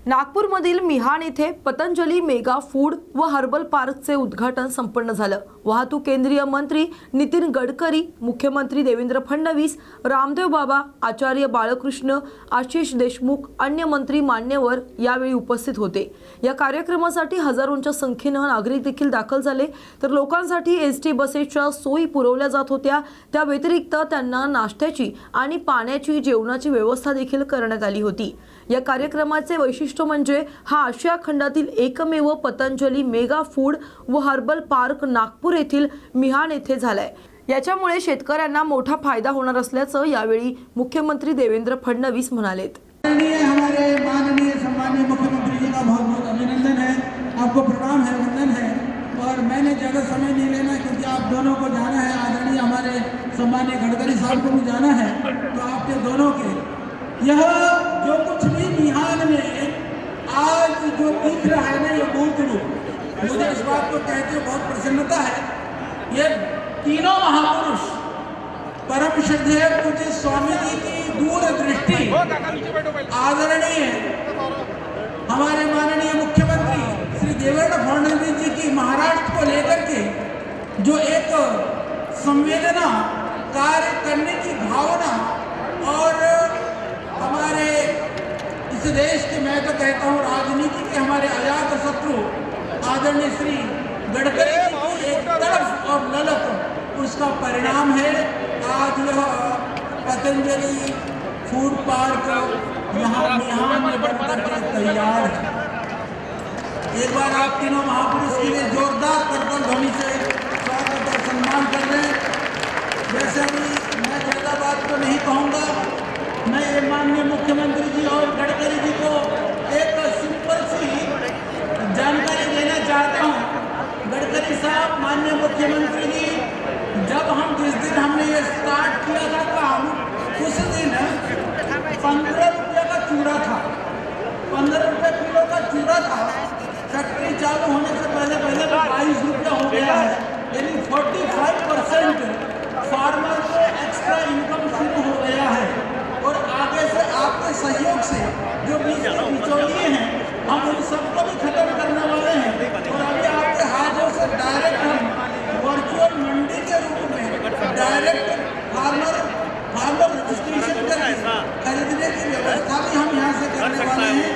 नागपूरमधील मिहान येथे Patanjali mega food व हर्बल पार्कचे उद्घाटन संपन्न झालं। वाहतूक केंद्रीय मंत्री नितीन गडकरी, मुख्यमंत्री देवेंद्र फडणवीस, रामदेव बाबा, आचार्य बाळकृष्ण, आशिष देशमुख, अन्य मंत्री मान्यवर यावेळी उपस्थित होते। या कार्यक्रमासाठी हजारोंच्या संख्येने नागरिक देखील दाखल झाले, तर लोकांसाठी एसटी बसेसच्या सोयी पुरवल्या जात होत्या। त्या व्यतिरिक्त त्यांना नाश्त्याची आणि पाण्याची जेवणाची व्यवस्था देखील करण्यात आली होती। या कार्यक्रमाचे वैशिष्ट्य म्हणजे हा आशिया खंडातील एकमेव पतंजली मेगा फूड व हर्बल पार्क नागपूर येथील मिहान येथे झालाय। याच्यामुळे शेतकऱ्यांना मोठा फायदा होणार असल्याचं यावेळी मुख्यमंत्री देवेंद्र फडणवीस म्हणाले। हमारे माननीय सम्माननीय मुख्यमंत्री जी का बहुत-बहुत अभिनंदन है, आपको प्रणाम है, वंदन है। और मैंने ज़्यादा समय नहीं लेना क्योंकि आप दोनों को जाना है, आदरणीय हमारे सम्माननीय गडकरी साहब को भी जाना है, तो आपके दोनों के यह जो कुछ भी मिहान में आज जो दिख रहा है ना, ये मूर्त रूप, मुझे इस बात को कहते बहुत प्रसन्नता है। ये तीनों महापुरुष परम श्रद्धेय पूज्य स्वामी जी की दूरदृष्टि, आदरणीय हमारे माननीय मुख्यमंत्री श्री देवेंद्र फडणवीस जी की महाराष्ट्र को लेकर के जो एक संवेदना, कार्य करने की भावना और हमारे इस देश के, मैं तो कहता हूँ राजनीति के हमारे अजात शत्रु आदरणीय श्री गडकरी जी की एक तरफ और ललक, उसका परिणाम है आज यह पतंजलि फूड पार्क यहाँ मिहान में बनकर के तैयार है। एक बार आप तीनों महापुरुष के लिए जोरदार करतल ध्वनि से स्वागत और सम्मान कर रहे हैं। वैसे अभी मैं ज़्यादा बात तो नहीं कहूँगा, मैं ये माननीय मुख्यमंत्री जी और गडकरी जी को एक सिंपल सी जानकारी देना चाहता हूँ। गडकरी साहब, माननीय मुख्यमंत्री जी, जब हम जिस दिन हमने ये स्टार्ट किया था काम, उस दिन 15 रुपये का चूड़ा था, 15 रुपये किलो का चूड़ा था। फैक्ट्री चालू होने से पहले पहले 22 रुपया हो गया है, यानी 45% फार्मर को एक्स्ट्रा इनकम शुरू हो गया है। और आगे से आपके सहयोग से जो बिचौलिए हैं, हम उन सबको भी खत्म करने वाले हैं। और अभी आपके हाथों से डायरेक्ट हम वर्चुअल मंडी के रूप में डायरेक्ट फार्मर रजिस्ट्रेशन करके खरीदने की व्यवस्था भी हम यहाँ से करने वाले हैं।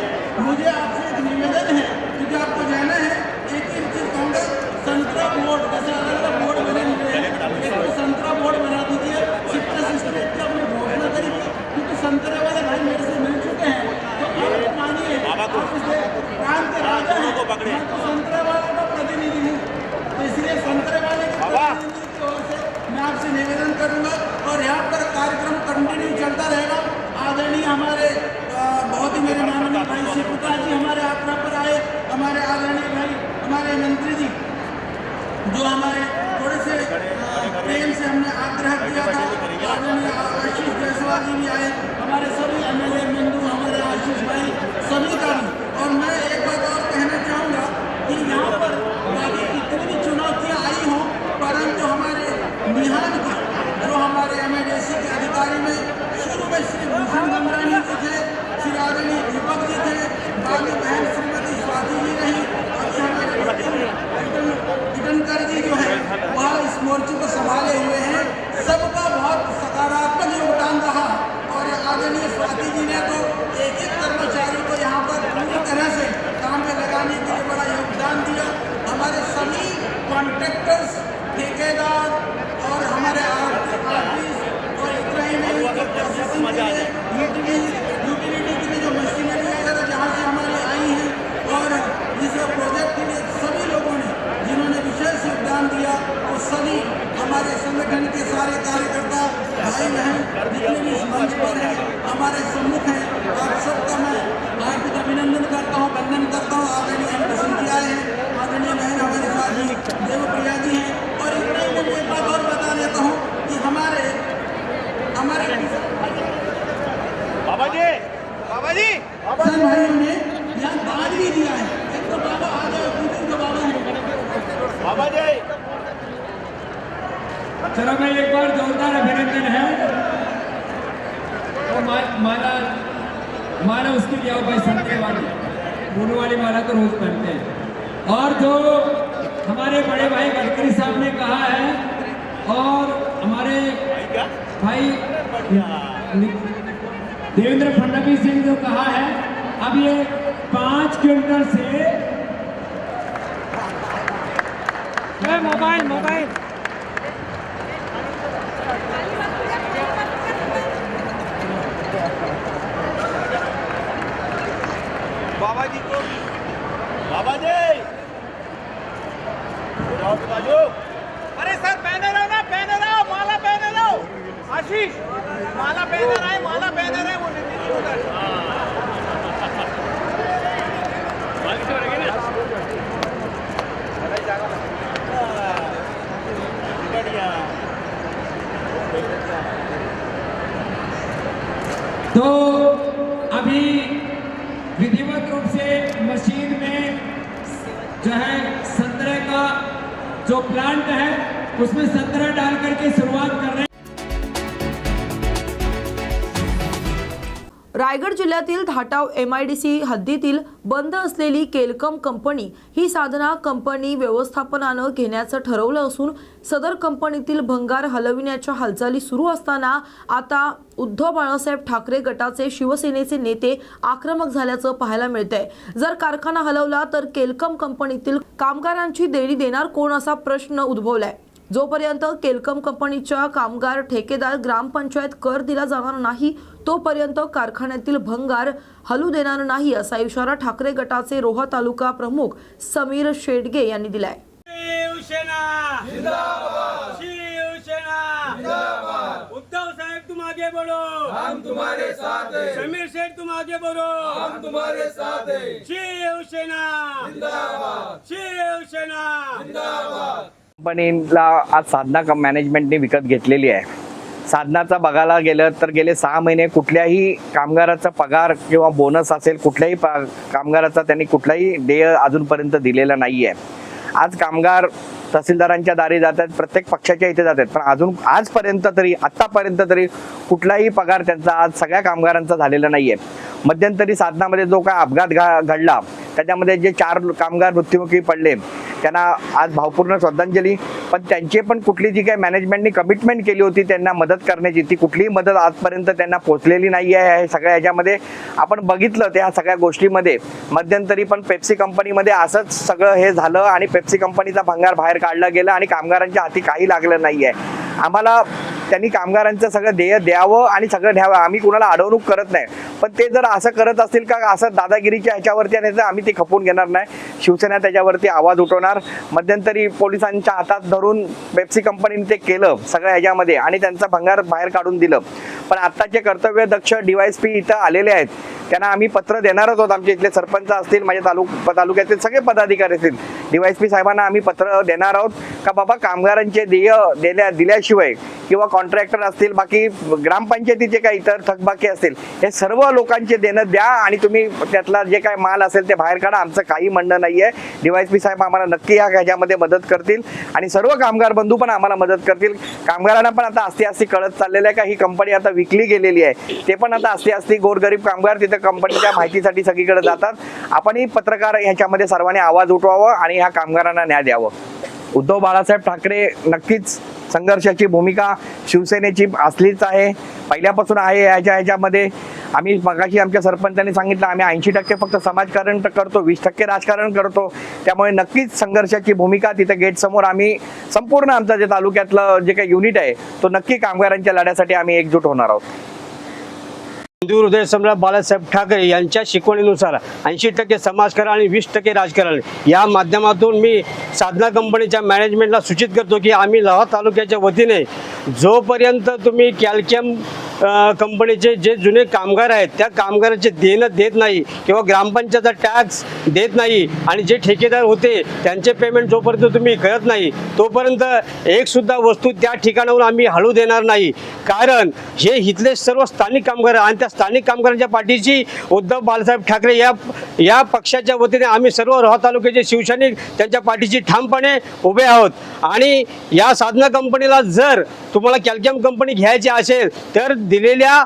मुझे आपसे एक निवेदन है, क्योंकि आपको जाना है, एक चीज़ कहूँगा, संतरा बोर्ड, जैसे अलग अलग बोर्ड बने हुए हैं, एक तो संतरा बोर्ड बना दीजिए। सिट्रस स्टेट की अपनी घोषणा करी थी, क्योंकि संतरे वाले भाई मेरे से मिल चुके हैं, तो आप मानिए आप इसे प्रांत के राजा हैं, मैं तो संतरे वाले का प्रतिनिधि हूँ, तो इसलिए संतरे वाले के प्रतिनिधि की ओर से मैं आपसे निवेदन करूँगा। और यहाँ पर कार्यक्रम कंटिन्यू चलता रहेगा। आदरणीय हमारे बहुत ही मेरे माननीय भाई शिवपुता जी हमारे यात्रा पर आए, हमारे आदरणीय भाई हमारे मंत्री जी, जो हमारे थोड़े से प्रेम से हमने आग्रह किया था, आदरणीय आशीष जायसवाल जी भी आए, हमारे सभी एमएलए बंधु, हमारे आशीष भाई, सभी का भी। और मैं एक बात और कहना चाहूँगा कि यहाँ पर बाकी कितनी भी चुनौतियाँ आई हों, परंतु हमारे मिहान की जो हमारे एमएडीसी के अधिकारी में शुरू में श्री भूषण गंगरानी जी थे, श्री आदरणीय दीपक जी थे, बाकी बहन श्रीमती स्वाति जी रही, अभी हमारे इटनकर जी जो है वह इस मोर्चे को संभाले हुए हैं। सबका बहुत सकारात्मक योगदान रहा। और आदरणीय स्वाति जी ने तो एक एक कर्मचारी को यहाँ पर पूरी तरह से काम में लगाने के लिए बड़ा योगदान दिया। हमारे सभी कॉन्ट्रैक्टर्स, ठेकेदार और हमारे आर्टिस्ट और इतना ही नहीं, यूटिलिटी के लिए जो मशीनरी वगैरह जहाँ से हमारे आई हैं, और इस प्रोजेक्ट के लिए सभी लोगों ने जिन्होंने विशेष योगदान दिया, वो सभी हमारे संगठन के सारे कार्यकर्ता भाई बहन जितने भी इस मंच पर हैं, हमारे सम्मुख हैं, आप सबका मैं हार्दिक अभिनंदन करता हूँ, वंदन करता हूँ। आदरणीय एम जी आए हैं, आदरणीय बहन हमारे साथ ही देवप्रिया जी हैं। और इतना ही मैं एक बात और बता देता हूँ कि हमारे बाबा जी भाइयों ने यहाँ दान भी दिया है। एक तो बाबा आ गए, दूसरे तो बाबा है बाबा जी। चलो मैं एक बार जोरदार अभिनंदन है तो माला उसकी दिया भाई संतरे वाली फूल वाली माला तो रोज पहनते हैं। और जो हमारे बड़े भाई गडकरी साहब ने कहा है और हमारे भाई देवेंद्र फडणवीस जी ने जो कहा है, अब ये 5 क्विंटल से मोबाइल बाबा जी को बाबा जी बाजू। अरे सर पहने रहो ना, पहने रहो, माला पहने रहो। आशीष माला पहने रहा है, माला पहने रहे वो नहीं उधर। तो अभी विधिवत रूप से मशीन में जो है संतरे का जो प्लांट है उसमें संतरा डाल करके शुरुआत कर रहे हैं। रायगड जिल्ह्यातील धाटाव MIDC हद्दीतील बंद असलेली केलकम कंपनी ही साधना कंपनी व्यवस्थापनानं घेण्याचं ठरवलं असून सदर कंपनीतील भंगार हलविण्याच्या हालचाली सुरू असताना आता उद्धव बाळासाहेब ठाकरे गटाचे शिवसेनेचे नेते आक्रमक झाल्याचं पाहायला मिळतंय। जर कारखाना हलवला तर केलकम कंपनीतील कामगारांची देणी देणार कोण असा प्रश्न उद्भवलाय। जोपर्यंत केलकम कंपनीच्या कामगार ठेकेदार ग्रामपंचायत कर दिला जाणार नाही तोपर्यंत कारखान्यातील भंगार हलू देणार नाही असा इशारा ठाकरे गटाचे रोहा तालुका प्रमुख समीर शेडगे यांनी दिलाय। शिवसेना जिंदाबाद, शिवसेना जिंदाबाद। उद्धव साहेब तुम आगे बढ़ो, हम तुम्हारे साथ हैं। समीर शेठ तुम आगे बढ़ो, हम तुम्हारे साथ हैं। शिवसेना जिंदाबाद, शिवसेना जिंदाबाद। कंपनीला आज साधना मॅनेजमेंटने विकत घेतलेली आहे। साधनाचा बघायला गेलं तर गेले 6 महिने कुठल्याही कामगाराचा पगार किंवा बोनस असेल कुठल्याही कामगाराचा त्यांनी कुठलाही देय अजूनपर्यंत दिलेला नाही आहे। आज कामगार तहसीलदारांच्या दारी जातात, प्रत्येक पक्षाच्या इथे जातात, पण अजून आजपर्यंत तरी आतापर्यंत तरी कुठलाही पगार त्यांचा आज सगळ्या कामगारांचा झालेला नाही आहे। मध्यंतरी साधनामध्ये जो काय अपघात घडला त्याच्यामध्ये जे 4 कामगार मृत्युमुखी पडले त्यांना आज भावपूर्ण श्रद्धांजली। पण त्यांची पण कुठली जी काही मॅनेजमेंटनी कमिटमेंट केली होती त्यांना मदत करण्याची ती कुठलीही मदत आजपर्यंत त्यांना पोहोचलेली नाही आहे। हे सगळ्या ह्याच्यामध्ये आपण बघितलं त्या सगळ्या गोष्टीमध्ये मध्यंतरी पण पेप्सी कंपनीमध्ये असंच सगळं हे झालं आणि पेप्सी कंपनीचा भंगार बाहेर काढला गेला आणि कामगारांच्या हाती काही लागलं नाही आहे। आम्हाला त्यांनी कामगारांचं सगळं देय द्यावं आणि सगळं घ्यावं, आम्ही कुणाला अडवणूक करत नाही, पण ते जर असं करत असतील का असं दादागिरीच्या ह्याच्यावरती आणि आम्ही ते खपून घेणार नाही। शिवसेना त्याच्यावरती आवाज उठवणार। मध्यंतरी पोलिसांच्या हातात धरून पेप्सी कंपनीने ते केलं सगळ्या ह्याच्यामध्ये आणि त्यांचा भंगार बाहेर काढून दिलं। पण आत्ताचे कर्तव्यदक्ष DYSP इथं आलेले आहेत, त्यांना आम्ही पत्र देणारच आहोत। आमचे इथले सरपंच असतील, माझ्या तालुक्यातील सगळे पदाधिकारी असतील, DYSP साहेबांना आम्ही पत्र देणार आहोत का बाबा कामगारांचे देय दिल्याशिवाय किंवा कॉन्ट्रॅक्टर असतील, बाकी ग्रामपंचायतीचे काही इतर थकबाकी असतील, हे सर्व लोकांचे देणं द्या आणि तुम्ही त्यातला जे काय माल असेल ते बाहेर काढा। आमचं काही म्हणणं नाही आहे। DYSP साहेब आम्हाला नक्की ह्याच्यामध्ये मदत करतील आणि सर्व कामगार बंधू पण आम्हाला मदत करतील। कामगारांना पण आता आस्ते कळत चाललेलं आहे का ही कंपनी आता विकली गेलेली आहे, ते पण आता आस्ते गोरगरीब कामगार तिथे कंपनीच्या माहितीसाठी सगळीकडे जातात। आपणही पत्रकार ह्याच्यामध्ये सर्वांनी आवाज उठवावा आणि ह्या कामगारांना न्याय द्यावं। उद्धव बाळासाहेब ठाकरे नक्कीच संघर्षाची भूमिका शिवसेनेची असलीच आहे, पहिल्यापासून आहे। ह्याच्यामध्ये आम्ही मगाशी आमच्या सरपंचांनी सांगितलं आम्ही 80% फक्त समाजकारण करतो, 20% राजकारण करतो। त्यामुळे नक्कीच संघर्षाची भूमिका तिथे गेट समोर आम्ही संपूर्ण आमचं जे तालुक्यातलं जे काही युनिट आहे तो नक्की कामगारांच्या लढ्यासाठी आम्ही एकजूट होणार आहोत। हिंदू हृदय सम्राट बाळासाहेब ठाकरे यांच्या शिकवणीनुसार 80% समाजकारण आणि 20% राजकारण या माध्यमातून मी साधना कंपनीच्या मॅनेजमेंटला सूचित करतो की आम्ही लोहा तालुक्याच्या वतीने जोपर्यंत तुम्ही कॅल्शियम कंपनीचे जे जुने कामगार आहेत त्या कामगारांचे देणं देत नाही किंवा ग्रामपंचायतचा टॅक्स देत नाही आणि जे ठेकेदार होते त्यांचे पेमेंट जोपर्यंत तुम्ही करत नाही तोपर्यंत एक सुद्धा वस्तू त्या ठिकाणावर आम्ही हलू देणार नाही। कारण हे इथले सर्व स्थानिक कामगार आणि त्या स्थानिक कामगारांच्या पाठीशी उद्धव बाळासाहेब ठाकरे या पक्षाच्या वतीने आम्ही सर्व रोहा तालुक्याचे शिवसैनिक त्यांच्या पाठीशी ठामपणे उभे आहोत। आणि या साधना कंपनीला जर तुम्हाला कॅल्शियम कंपनी घ्यायची असेल तर दिलेल्या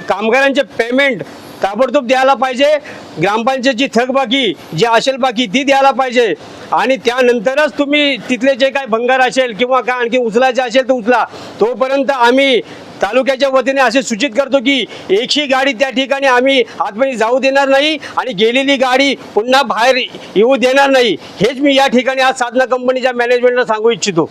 कामगारांचे पेमेंट ताबडतोब द्यायला पाहिजे. ग्रामपंचायतची थकबाकी जी असेल बाकी ती द्यायला पाहिजे आणि त्यानंतरच तुम्ही तिथले जे काय भंगार असेल किंवा काय आणखी उचलायचे असेल तर उचला. तोपर्यंत आम्ही तालुक्याच्या वतीने असे सूचित करतो की एकही गाडी त्या ठिकाणी आम्ही आतमध्ये जाऊ देणार नाही आणि गेलेली गाडी पुन्हा बाहेर येऊ देणार नाही. हेच मी या ठिकाणी आज साधना कंपनीच्या मॅनेजमेंटला सांगू इच्छितो.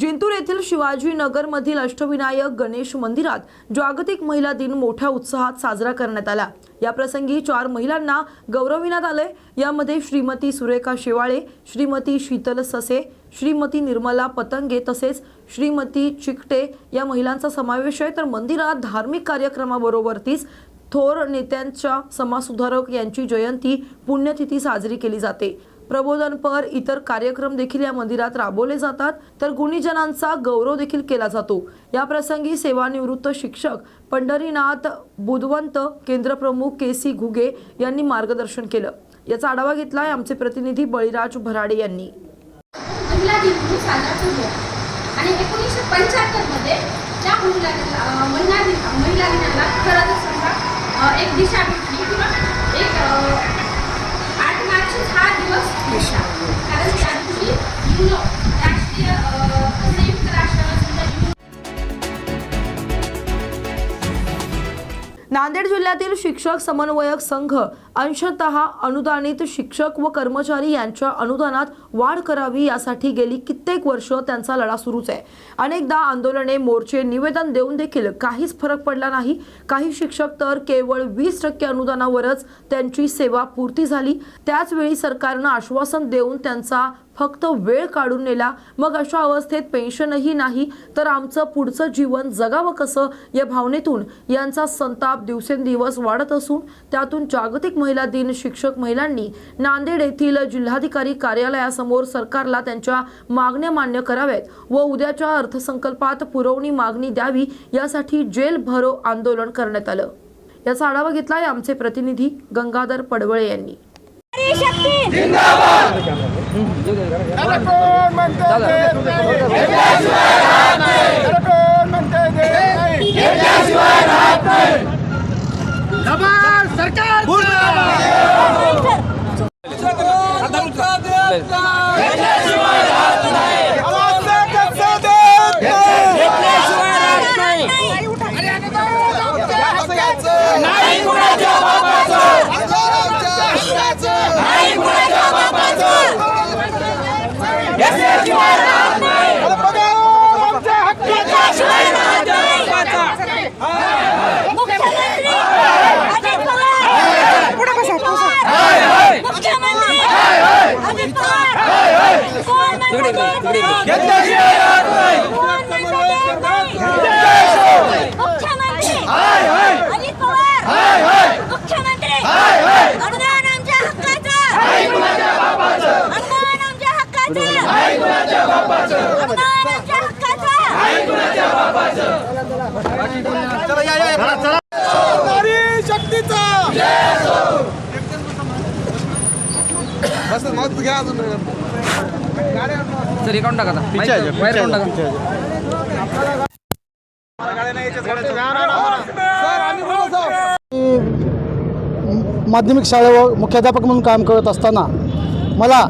जिंतूर येथील शिवाजीनगरमधील अष्टविनायक गणेश मंदिरात जागतिक महिला दिन मोठ्या उत्साहात साजरा करण्यात आला. या प्रसंगी 4 महिलांना गौरविण्यात आले. यामध्ये श्रीमती सुरेखा शेवाळे, श्रीमती शीतल ससे, श्रीमती निर्मला पतंगे तसेच श्रीमती चिकटे या महिलांचा समावेश आहे. तर मंदिरात धार्मिक कार्यक्रमाबरोबरच थोर नेत्यांच्या समाजसुधारक यांची जयंती पुण्यतिथी साजरी केली जाते. प्रबोधनपर इतर कार्यक्रम देखील या मंदिरात राबवले जातात. तर गुणीजनांचा गौरव देखील केला जातो. या प्रसंगी सेवानिवृत्त शिक्षक पंढरीनाथ बुधवंत, केंद्रप्रमुख केसी घुगे यांनी मार्गदर्शन केलं. याचा आढावा घेतलाय आमचे प्रतिनिधी बळीराज भराडे यांनी. महिला दिन म्हणून साजरा करतो आणि 1975 मध्ये त्या महिला दिनाला खरं तर समजा एक दिशा भेटली किंवा एक 8 मार्च हा दिवस दिशा, कारण त्या दिवशी युनो राष्ट्रीय संयुक्त राष्ट्र नांदेड जिल्ह्यातील शिक्षक समन्वयक संघ अंशतः अनुदानित शिक्षक व कर्मचारी यांच्या अनुदानात वाढ करावी यासाठी गेली कित्येक वर्ष त्यांचा लढा सुरूच आहे. अनेकदा आंदोलने, मोर्चे, निवेदन देऊन देखील काहीच फरक पडला नाही. काही शिक्षक तर केवळ 20% अनुदानावरच त्यांची सेवा पूर्ती झाली. त्याचवेळी सरकारनं आश्वासन देऊन त्यांचा फक्त वेळ काढून नेला. मग अशा अवस्थेत पेन्शनही नाही तर आमचं पुढचं जीवन जगावं कसं या भावनेतून यांचा संताप दिवसेंदिवस वाढत असून त्यातून जागतिक महिला दिन शिक्षक महिलांनी नांदेड येथील जिल्हाधिकारी कार्यालयासमोर सरकारला त्यांच्या मागण्या मान्य कराव्यात व उद्याच्या अर्थसंकल्पात पुरवणी मागणी द्यावी यासाठी जेल भरो आंदोलन करण्यात आलं. याचा आढावा घेतलाय आमचे प्रतिनिधी गंगाधर पडवळे यांनी. माध्यमिक शाळेवर मुख्याध्यापक म्हणून काम करत असताना मला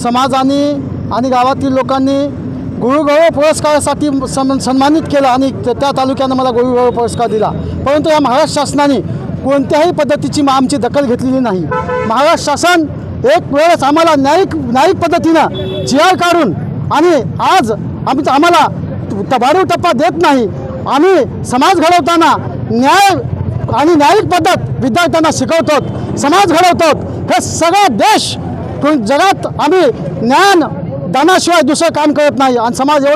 समाजाने आणि गावातील लोकांनी गुरुगौरव पुरस्कारासाठी सन्मानित केलं आणि त्या तालुक्यानं मला गुरुगौरव पुरस्कार दिला. परंतु या महाराष्ट्र शासनाने कोणत्याही पद्धतीची आमची दखल घेतलेली नाही. महाराष्ट्र शासन एक वेळेस आम्हाला न्यायिक पद्धतीनं GR काढून आणि आज आम्हाला वाढीव टप्पा देत नाही. आम्ही समाज घडवताना न्याय आणि न्यायिक पद्धत विद्यार्थ्यांना शिकवतो, समाज घडवतो. हे सगळा देश जगात आम्ही ज्ञान दानाशिवाय दुसरं काम करत नाही आणि समाज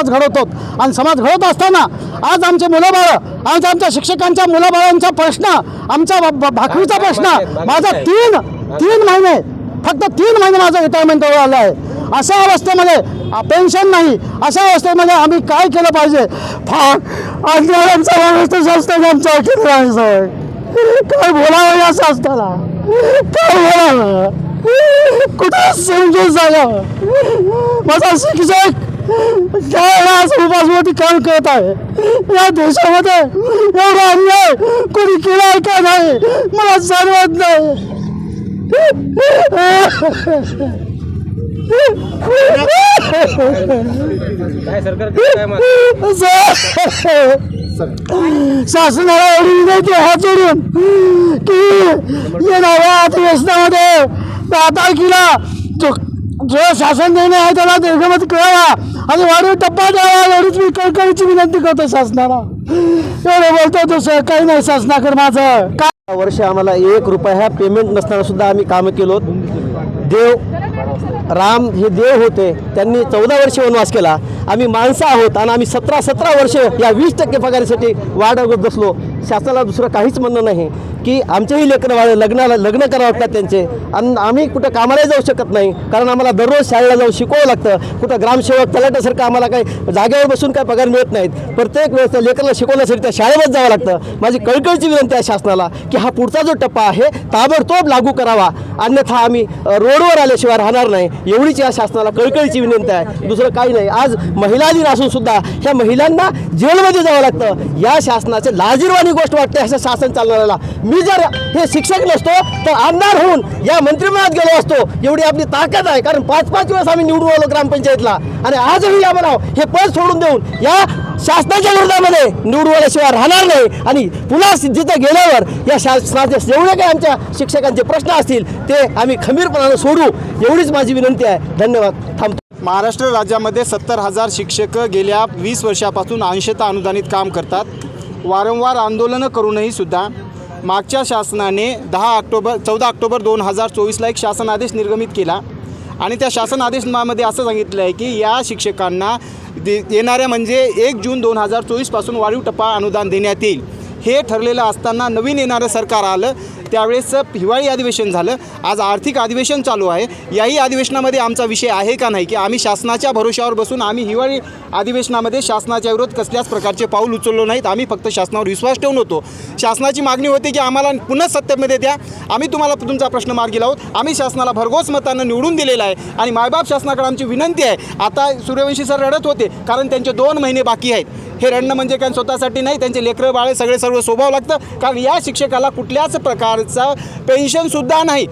घडवतो. आणि समाज घडवत असताना आज आमचे मुलंबाळं, आज आमच्या शिक्षकांच्या मुलाबाळांचा प्रश्न, आमचा भाकरीचा प्रश्न, माझा तीन महिने फक्त 3 महिने माझं रिटायरमेंटवर आलं आहे. अशा अवस्थेमध्ये पेन्शन नाही. अशा अवस्थेमध्ये आम्ही काय केलं पाहिजे? काय बोलावं या शासनाला? काय बोलावं? कुठं समजून सांगावं? माझा शिक्षक शाळा उपासवरती काम करत आहे. या देशामध्ये एवढा अन्याय कोणी केला आहे का नाही मला जाणवत नाही. शासनाला एवढी विनंती हात जोडून की येणाऱ्या अधिवेशनामध्ये 10 तारखेला जो शासन निर्णय आहे त्याला निर्गमित करावा आणि वाढीव टप्पा द्यावा एवढीच मी कळकळीची विनंती करतो शासनाला. एवढं बोलतो दुसरं काही नाही शासनाकडे माझं काय. वर्ष आम्हाला 1 रुपया पेमेंट नसताना सुद्धा आम्ही कामं केलो. देव राम हे देव होते, त्यांनी 14 वर्ष वनवास केला. आम्ही माणसं आहोत आणि आम्ही 17 वर्ष या 20% पगारीसाठी वाट बघत बसलो. शासनाला दुसरं काहीच म्हणणं नाही की आमचेही लेकरं लग्न करावं लागतात त्यांचे आणि आम्ही कुठं कामाला जाऊ शकत नाही कारण आम्हाला दररोज शाळेला जाऊन शिकवावं लागतं. कुठं ग्रामसेवक तलाट्यासारखं आम्हाला काही जागेवर बसून काय पगार मिळत नाहीत. प्रत्येक वेळेस त्या लेकराला शिकवण्यासाठी त्या शाळेमध्ये जावं लागतं. माझी कळकळीची विनंती आहे शासनाला की हा पुढचा जो टप्पा आहे ताबडतोब लागू करावा, अन्यथा आम्ही रोडवर आल्याशिवाय राहणार नाही. एवढीच या शासनाला कळकळीची विनंती आहे, दुसरं काही नाही. आज महिला दिन असून सुद्धा ह्या महिलांना जेलमध्ये जावं लागतं. या शासनाचे लाजिरवाणी गोष्ट वाटते असं शासन चालणाऱ्याला. मी जर हे शिक्षक नसतो तर आमदार होऊन या मंत्रिमंडळात गेलो असतो. एवढी आपली ताकद आहे कारण 5-5 वेळेस आम्ही निवडून आलो ग्रामपंचायतला आणि आजही आम्हाला हे पद सोडून देऊन या शासनाच्या विरोधामध्ये निवडून आल्याशिवाय राहणार नाही. आणि पुन्हा जिथं गेल्यावर या शासनाचे जेवढे काही आमच्या शिक्षकांचे प्रश्न असतील ते आम्ही खंबीरपणाने सोडू एवढीच माझी विनंती आहे. धन्यवाद. थांबतो. महाराष्ट्र राज्यामध्ये 70,000 शिक्षक गेल्या 20 वर्षापासून अंशतः अनुदानित काम करतात. वारंवार आंदोलनं करूनही सुद्धा मागच्या शासनाने 14 ऑक्टोबर 2024ला एक शासन आदेश निर्गमित केला आणि त्या शासन आदेशामध्ये असं सांगितलं आहे की या शिक्षकांना येणाऱ्या म्हणजे 1 जून 2024पासून वाढीव टप्पा अनुदान देण्यात येईल. हे ठरलेलं असताना नवीन येणारं सरकार आलं, त्यावेळेस हिवाळी अधिवेशन झालं. आज आर्थिक अधिवेशन चालू आहे. याही अधिवेशनामध्ये आमचा विषय आहे का नाही की आम्ही शासनाच्या भरोश्यावर बसून आम्ही हिवाळी अधिवेशनामध्ये शासनाच्या विरोधात कसल्याच प्रकारचे पाऊल उचललो नाहीत. आम्ही फक्त शासनावर विश्वास ठेवून होतो. शासनाची मागणी होती की आम्हाला पुन्हा सत्तेमध्ये द्या, आम्ही तुम्हाला तुमचा प्रश्न मार्गी लावू. आम्ही शासनाला भरघोस मतानं निवडून दिलेला आहे आणि मायबाप शासनाकडे आमची विनंती आहे. आता सूर्यवंशी सर रडत होते कारण त्यांचे 2 महिने बाकी आहेत. हे रडणं म्हणजे काय स्वतःसाठी नाही, त्यांचे लेकरं बाळे सगळे सर्व सोभाव लागतं कारण या शिक्षकाला कुठल्याच प्रकारचा पेन्शनसुद्धा नाही.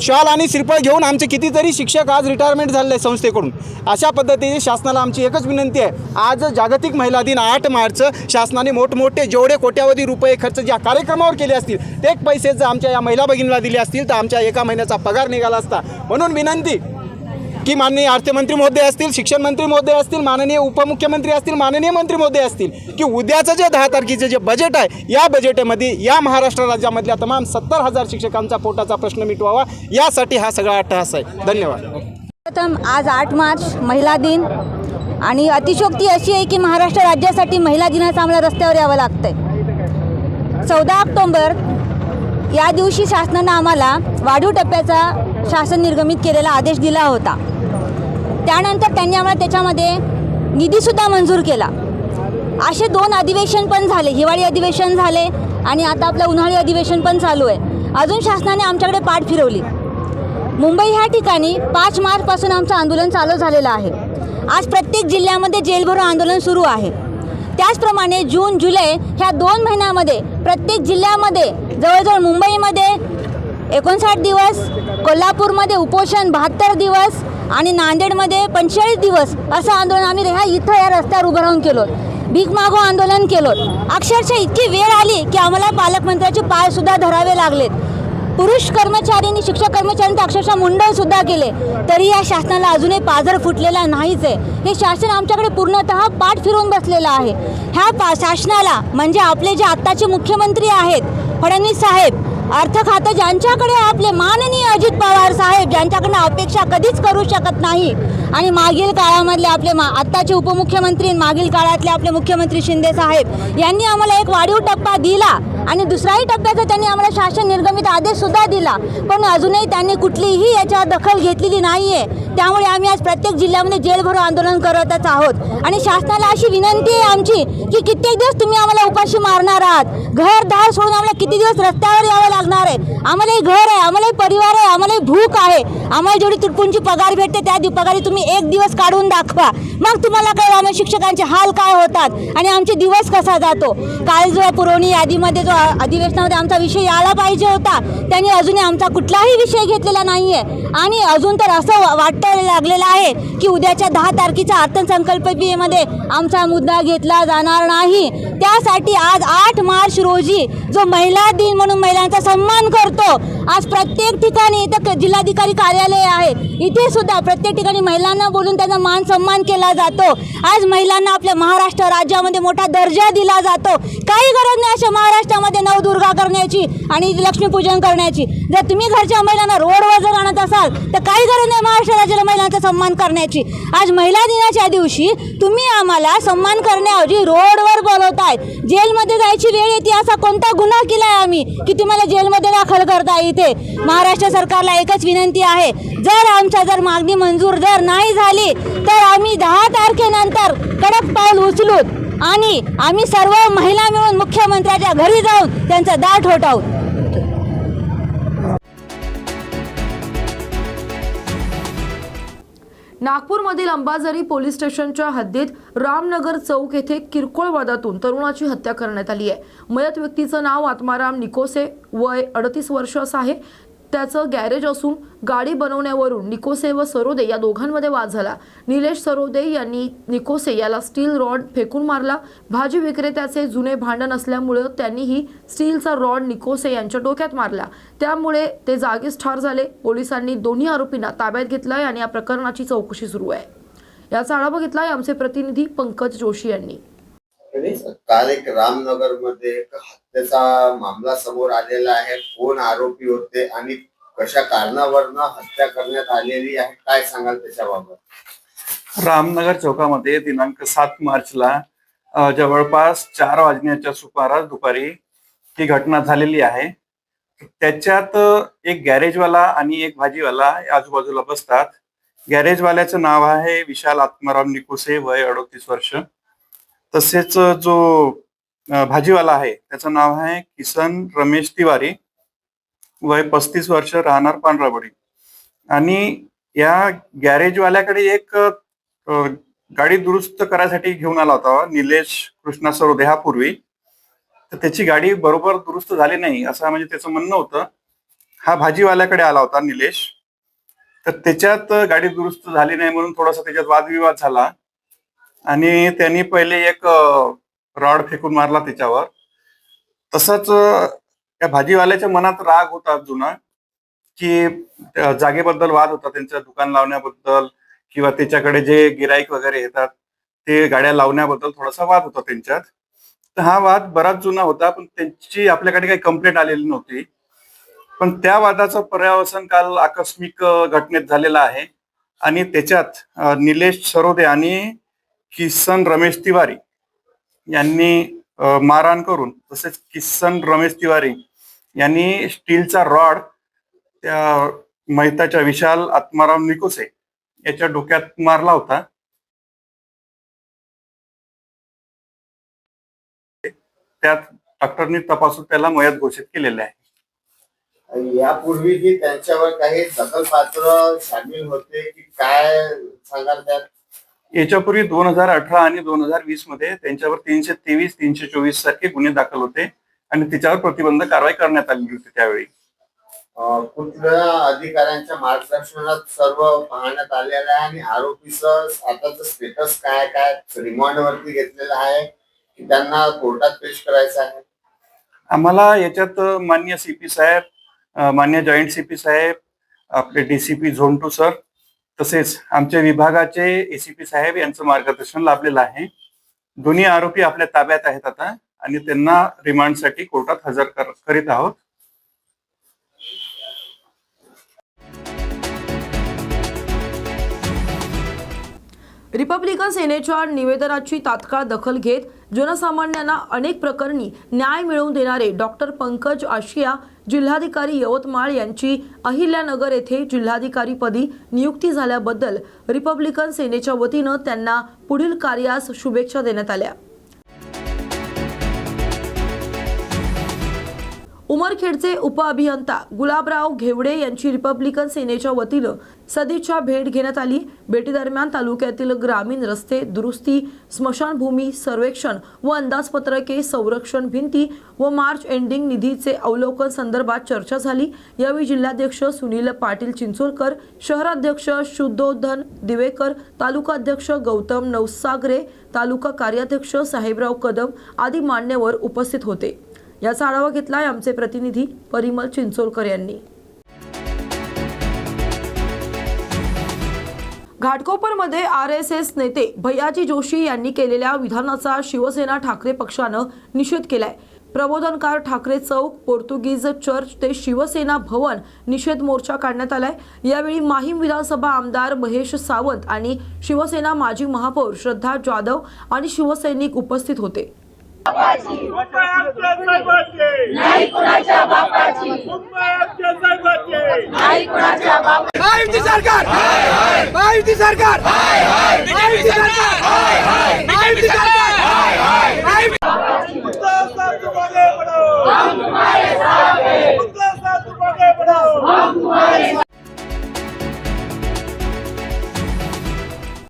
शाल आणि श्रीफळ घेऊन आमचे कितीतरी शिक्षक आज रिटायरमेंट झालेले संस्थेकडून. अशा पद्धतीने शासनाला आमची एकच विनंती आहे. आज जागतिक महिला दिन 8 मार्च शासनाने मोठमोठे जेवढे कोट्यावधी रुपये खर्च ज्या कार्यक्रमावर केले असतील ते पैसे जर आमच्या या महिला भगिनीला दिले असतील तर आमच्या 1 महिन्याचा पगार निघाला असता. म्हणून विनंती की माननीय अर्थमंत्री महोदय असतील, शिक्षण मंत्री महोदय असतील, माननीय उपमुख्यमंत्री असतील, माननीय मंत्री महोदय असतील की उद्याचं जे 10 तारखेचं जे बजेट आहे या बजेटमध्ये या महाराष्ट्र राज्यामधल्या तमाम 70,000 शिक्षकांचा पोटाचा प्रश्न मिटवावा यासाठी हा सगळा अट्टहास आहे. धन्यवाद. प्रथम आज 8 मार्च महिला दिन आणि अतिशयोक्ती अशी आहे की महाराष्ट्र राज्यासाठी महिला दिनाचं आम्हाला रस्त्यावर यावं लागतं आहे. 14 ऑक्टोबर या दिवशी शासनानं आम्हाला वाढीव टप्प्याचा शासन निर्गमित केलेला आदेश दिला होता. त्यानंतर त्यांनी आम्हाला त्याच्यामध्ये निधीसुद्धा मंजूर केला. असे 2 अधिवेशन पण झाले, हिवाळी अधिवेशन झाले आणि आता आपलं उन्हाळी अधिवेशन पण चालू आहे. अजून शासनाने आमच्याकडे पाठ फिरवली. मुंबई ह्या ठिकाणी 5 मार्चपासून आमचं आंदोलन चालू झालेलं आहे. आज प्रत्येक जिल्ह्यामध्ये जेलभरो आंदोलन सुरू आहे. त्याचप्रमाणे जून जुलै ह्या 2 महिन्यामध्ये प्रत्येक जिल्ह्यामध्ये जवळजवळ मुंबईमध्ये 59 दिवस, कोल्हापूरमध्ये उपोषण 72 दिवस आणि नांदेडमध्ये 45 दिवस असं आंदोलन आम्ही इथं या रस्त्यावर उभं राहून केलो. भीक मागो आंदोलन केलं. अक्षरशः इतकी वेळ आली की आम्हाला पालकमंत्र्याचे पायसुद्धा धरावे लागलेत. पुरुष कर्मचाऱ्यांनी, शिक्षक कर्मचाऱ्यांनी अक्षरशः मुंडनसुद्धा केले. तरी या शासनाला अजूनही पाझर फुटलेला नाहीच आहे. हे शासन आमच्याकडे पूर्णतः पाठ फिरवून बसलेलं आहे. ह्या शासनाला म्हणजे आपले जे आत्ताचे मुख्यमंत्री आहेत फडणवीस साहेब, अर्थ खातं ज्यांच्याकडे आपले माननीय अजित पवार साहेब ज्यांच्याकडनं अपेक्षा कधीच करू शकत नाही आणि मागील काळामधले आपले आत्ताचे उपमुख्यमंत्री, मागील काळातले आपले मुख्यमंत्री शिंदे साहेब यांनी आम्हाला एक वाढीव टप्पा दिला आणि दुसऱ्याही टप्प्याचा त्यांनी आम्हाला शासन निर्गमित आदेशसुद्धा दिला. पण अजूनही त्यांनी कुठलीही याच्यावर दखल घेतलेली नाही आहे. त्यामुळे आम्ही आज प्रत्येक जिल्ह्यामध्ये जेल भरो आंदोलन करतच आहोत आणि शासनाला अशी विनंती आहे आमची की कित्येक दिवस तुम्ही आम्हाला उपाशी मारणार आहात, घरदार सोडून आम्हाला किती दिवस रस्त्यावर यावं लागणार आहे. आम्हालाही घर आहे, आम्हालाही परिवार आहे, आम्हालाही भूक आहे. आम्हाला जेवढी तुटपुंची पगार भेटते त्या पगारी तुम्ही एक दिवस काढून दाखवा, मग तुम्हाला कळेल आम्हाला शिक्षकांचे हाल काय होतात आणि आमचे दिवस कसा जातो. काल जो पुरवणी यादीमध्ये जो अधिवेशनामध्ये आमचा विषय आला पाहिजे होता त्यांनी अजूनही आमचा कुठलाही विषय घेतलेला नाही आहे आणि अजून तर असं वाटायला लागलेलं आहे की उद्याच्या 10 तारखेच्या अर्थसंकल्पीयमध्ये आमचा मुद्दा घेतला जाणार नाही. त्यासाठी आज 8 मार्च रोजी जो महिला दिन म्हणून महिलांचा सन्मान करतो, आज प्रत्येक ठिकाणी इथं जिल्हाधिकारी कार्यालय आहे, इथे सुद्धा प्रत्येक ठिकाणी महिलांना बोलून त्यांचा मान सन्मान केला जातो. आज महिलांना आपल्या महाराष्ट्र राज्यामध्ये मोठा दर्जा दिला जातो. काही गरज नाही अशा महाराष्ट्रामध्ये नवदुर्गा करण्याची आणि लक्ष्मीपूजन करण्याची. जर तुम्ही घरच्या महिलांना रोडवर जर आणत असाल तर काही गरज नाही महाराष्ट्र राज्याला महिलांचा सन्मान करण्याची. आज महिला दिनाच्या दिवशी तुम्ही आम्हाला सन्मान करण्याऐवजी रोडवर बोलवताय, जेलमध्ये जायची वेळ येते. असा कोणता गुन्हा केलाय आम्ही की तुम्हाला जेलमध्ये दाखल करताय? इथे महाराष्ट्र सरकारला एकच विनंती आहे, जर मागणी मंजूर जर नाही झाली तर आम्ही 10 तारखेनंतर कडक पाऊल उचलू आणि आम्ही सर्व महिला मिळून मुख्यमंत्र्याच्या घरी जाऊन त्यांचा दार ठोठावू. नागपूरमधील अंबाझरी पोलीस स्टेशनच्या हद्दीत रामनगर चौक येथे किरकोळ वादातून तरुणाची हत्या करण्यात आली आहे. मयत व्यक्तीचं नाव आत्माराम निकोसे, वय 38 वर्ष असं आहे. त्याचं गॅरेज असून गाडी बनवण्यावरून निकोसे व सरोदे या दोघांमध्ये वाद झाला. निलेश सरोदे यांनी निकोसे याला स्टील रॉड फेकून मारला. भाजी विक्रेत्याचे जुने भांडण असल्यामुळे त्यांनीही स्टीलचा रॉड निकोसे यांच्या डोक्यात मारला. त्यामुळे ते जागीच ठार झाले. पोलिसांनी दोन्ही आरोपींना ताब्यात घेतलंय आणि या प्रकरणाची चौकशी सुरू आहे. याचा आढावा घेतलाय आमचे प्रतिनिधी पंकज जोशी यांनी. काल एक रामनगर मध्ये एक हत्येचा मामला समोर आलेला आहे. कोण आरोपी होते आणि कशा कारणावरून हत्या करण्यात आलेली आहे, काय सांगाल त्याच्याबाबत? रामनगर चौकामध्ये दिनांक 7 मार्चला जवळपास 4 वाजण्याच्या सुमारास दुपारी ही घटना झालेली आहे. त्याच्यात एक गॅरेजवाला आणि एक भाजीवाला आजूबाजूला बसतात. गॅरेजवाल्याचं नाव आहे विशाल आत्माराम निकोसे, वय 38 वर्ष. तसेच जो भाजीवाला आहे त्याचं नाव आहे किसन रमेश तिवारी, वय 35 वर्ष, राहणार पांढराबडी. आणि या गॅरेजवाल्याकडे एक गाडी दुरुस्त करायसाठी घेऊन आला होता निलेश कृष्णा सरोदे हा पूर्वी. तर त्याची गाडी बरोबर दुरुस्त झाली नाही असं म्हणजे त्याचं म्हणणं होतं. हा भाजीवाल्याकडे आला होता निलेश, तर त्याच्यात गाडी दुरुस्त झाली नाही म्हणून थोडासा त्याच्यात वादविवाद झाला आणि त्यांनी पहिले एक रॉड फेकून मारला त्याच्यावर. तसंच त्या भाजीवाल्याच्या मनात राग होता जुना की जागेबद्दल वाद होता, त्यांचं दुकान लावण्याबद्दल किंवा त्याच्याकडे जे गिराईक वगैरे येतात ते गाड्या लावण्याबद्दल थोडासा वाद होता त्यांच्यात. तर हा वाद बराच जुना होता, पण त्यांची आपल्याकडे काही कंप्लेंट आलेली नव्हती. पण त्या वादाचं पर्यावसन काल आकस्मिक घटनेत झालेलं आहे आणि त्याच्यात निलेश सरोदे आणि किसन रमेश तिवारी यांनी मारहाण करून, तसेच किसन रमेश तिवारी यांनी स्टीलचा रॉड त्या मैताच्या विशाल आत्माराम निकोसे याच्या डोक्यात मारला होता. त्यात डॉक्टरनी तपासून त्याला मयत घोषित केलेले आहे. यापूर्वीही त्यांच्यावर काही दखलपात्र सामील होते की काय सांगाल त्यात? याच्यापूर्वी 2018 आणि 2020 मध्ये त्यांच्यावर 323, 324 सारखे गुन्हे दाखल होते आणि त्याच्यावर प्रतिबंध कारवाई करण्यात आली होती. त्यावेळी कुठल्या अधिकाऱ्यांच्या मार्गदर्शनात सर्व पाहण्यात आलेलं आहे आणि आरोपीचं आताचं स्टेटस काय, काय रिमांड वरती घेतलेलं आहे की त्यांना कोर्टात पेश करायचं आहे? आम्हाला याच्यात मान्य सीपी साहेब, मान्य जॉईंट सीपी साहेब, आपले डीसीपी झोन 2 सर, तसेच आमच्या विभागाचे एसीपी साहेब यांचं मार्गदर्शन लाभलेलं आहे. दोन्ही आरोपी आपल्या ताब्यात आहेत आता आणि त्यांना रिमांडसाठी कोर्टात हजर करीत आहोत. रिपब्लिकन सेनेच्या निवेदनाची तात्काळ दखल घेत जनसामान्यांना अनेक प्रकरणी न्याय मिळवून देणारे डॉक्टर पंकज आशिया जिल्हाधिकारी यवतमाळ यांची अहिल्यानगर येथे जिल्हाधिकारीपदी नियुक्ती झाल्याबद्दल रिपब्लिकन सेनेच्या वतीनं त्यांना पुढील कार्यास शुभेच्छा देण्यात आल्या। उमरखेडचे उपअभियंता गुलाबराव घेवडे यांची रिपब्लिकन सेनेच्या वतीनं सदिच्छा भेट घेण्यात आली। भेटीदरम्यान तालुक्यातील ग्रामीण रस्ते दुरुस्ती, स्मशानभूमी सर्वेक्षण व अंदाजपत्रके, संरक्षण भिंती व मार्च एंडिंग निधीचे अवलोकन संदर्भात चर्चा झाली। यावेळी जिल्हाध्यक्ष सुनील पाटील चिंचोलकर, शहराध्यक्ष शुद्धोधन दिवेकर, तालुकाध्यक्ष गौतम नवसागरे, तालुका कार्याध्यक्ष साहेबराव कदम आदी मान्यवर उपस्थित होते। याचा आढावा घेतलाय आमचे प्रतिनिधी परिमल चिंचोलकर यांनी। घाटकोपरमध्ये RSS नेते भैयाजी जोशी यांनी केलेल्या विधानाचा शिवसेना ठाकरे पक्षानं निषेध केलाय। प्रबोधनकार ठाकरे चौक, पोर्तुगीज चर्च ते शिवसेना भवन निषेध मोर्चा काढण्यात आलाय। यावेळी माहीम विधानसभा आमदार महेश सावंत आणि शिवसेना माजी महापौर श्रद्धा जाधव आणि शिवसैनिक उपस्थित होते। सरकार